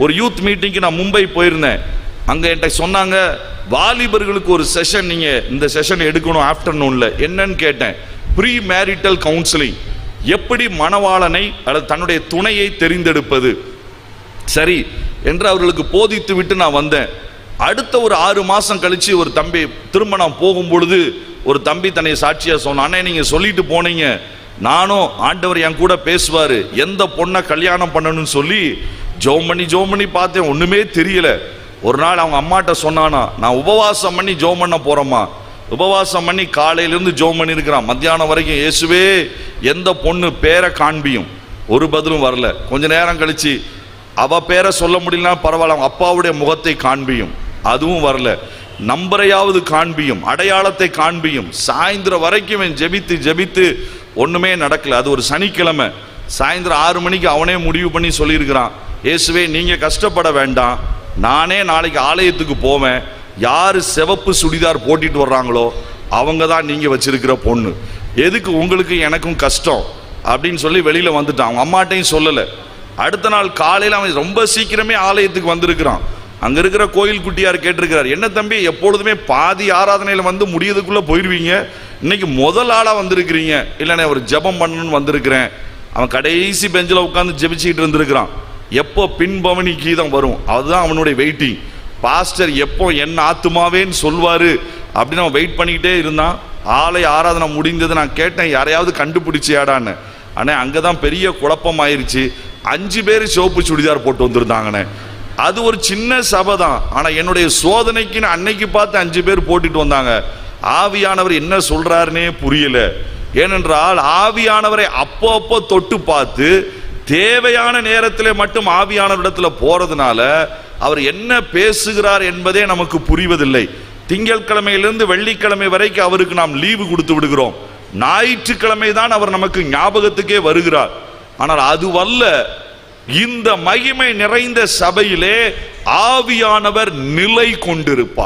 ஒரு யூத் மீட்டிங்க்கு நான் மும்பை போயிருந்தேன். அங்கே என்கிட்ட சொன்னாங்க, வாலிபர்களுக்கு ஒரு செஷன் நீங்கள் இந்த செஷன் எடுக்கணும் ஆஃப்டர்நூனில். என்னன்னு கேட்டேன். ப்ரீ மேரிட்டல் கவுன்சிலிங், எப்படி மணவாளனை அல்லது தன்னுடைய துணையை தெரிந்தெடுப்பது. சரி என்று அவர்களுக்கு போதித்து விட்டு நான் வந்தேன். அடுத்த ஒரு 6 மாதம் கழித்து ஒரு தம்பி திரும்ப நான் போகும்பொழுது ஒரு தம்பி தன்னை சாட்சியாக சொன்னான். அண்ணே, நீங்கள் சொல்லிட்டு போனீங்க, நானும் ஆண்டவர் என் கூட பேசுவார், எந்த பொண்ணை கல்யாணம் பண்ணணும்னு சொல்லி ஜோம் பண்ணி பார்த்தேன், ஒன்றுமே தெரியல. ஒரு நாள் அவங்க அம்மாட்ட சொன்னானா, நான் உபவாசம் பண்ணி ஜோம் பண்ண போகிறேம்மா. உபவாசம் பண்ணி காலையிலேருந்து ஜோம் பண்ணியிருக்கிறான், மத்தியானம் வரைக்கும். இயேசுவே எந்த பொண்ணு பேரை காண்பியும். ஒரு பதிலும் வரல. கொஞ்ச நேரம் கழிச்சு அவ பேரை சொல்ல முடியலனா பரவாயில்ல, அவங்க அப்பாவுடைய முகத்தை காண்பியும். அதுவும் வரல. நம்பரையாவது காண்பியும், அடையாளத்தை காண்பியும். சாயந்தரம் வரைக்கும் ஜெபித்து ஒன்றுமே நடக்கல. அது ஒரு சனிக்கிழமை சாயந்தரம் 6 மணிக்கு அவனே முடிவு பண்ணி சொல்லியிருக்கிறான், இயேசுவே நீங்கள் கஷ்டப்பட வேண்டாம், நானே நாளைக்கு ஆலயத்துக்கு போவேன், யார் சிவப்பு சுடிதார் போட்டிட்டு வர்றாங்களோ அவங்க தான் நீங்கள் வச்சிருக்கிற பொண்ணு, எதுக்கு உங்களுக்கு எனக்கும் கஷ்டம் அப்படின்னு சொல்லி வெளியில் வந்துட்டான். அவங்க அம்மாட்டையும் சொல்லலை. அடுத்த நாள் காலையில் அவன் ரொம்ப சீக்கிரமே ஆலயத்துக்கு வந்திருக்கிறான். அங்கே இருக்கிற கோயில் குட்டியார் கேட்டிருக்கிறார், என்ன தம்பி, எப்பொழுதுமே பாதி ஆராதனையில் வந்து முடியதுக்குள்ளே போயிடுவீங்க, இன்னைக்கு முதல் ஆளாக வந்திருக்கிறீங்க. இல்லைண்ணே, ஒரு ஜெபம் பண்ணணும்னு வந்திருக்கிறேன். அவன் கடைசி பெஞ்சில் உட்காந்து ஜெபிச்சுக்கிட்டு இருந்திருக்கிறான். எப்போ பின்பவனி கீதம் வரும் அதுதான் அவனுடைய வெயிட்டிங். பாஸ்டர் எப்போ என் ஆத்துமாவேன்னு சொல்வார் அப்படின்னு அவன் வெயிட் பண்ணிக்கிட்டே இருந்தான். ஆலய ஆராதனை முடிந்தது. நான் கேட்டேன், யாரையாவது கண்டுபிடிச்சியாடான்னு. ஆனால் அங்கே தான் பெரிய குழப்பம் ஆயிடுச்சு. 5 பேர் சிவப்பு சுடிதார் போட்டு வந்திருந்தாங்கண்ணே. அது ஒரு சின்ன சபை தான், ஆனால் என்னுடைய சோதனைக்குன்னு அன்னைக்கு பார்த்து 5 பேர் போட்டுட்டு வந்தாங்க. ஆவியானவர் என்ன சொல்றாருன்னே புரியல. ஏனென்றால் ஆவியானவரை அப்போ தொட்டு பார்த்து தேவையான நேரத்தில் மட்டும் ஆவியானவரிடத்தில் போறதுனால அவர் என்ன பேசுகிறார் என்பதே நமக்கு புரிவதில்லை. திங்கட்கிழமையிலிருந்து வெள்ளிக்கிழமை வரைக்கும் அவருக்கு நாம் லீவு கொடுத்து விடுகிறோம். ஞாயிற்றுக்கிழமை தான் அவர் நமக்கு ஞாபகத்துக்கே வருகிறார். ஆனால் அதுவல்ல, இந்த மகிமை நிறைந்த சபையிலே ஆவியானவர் நிலை கொண்டிருப்பார்.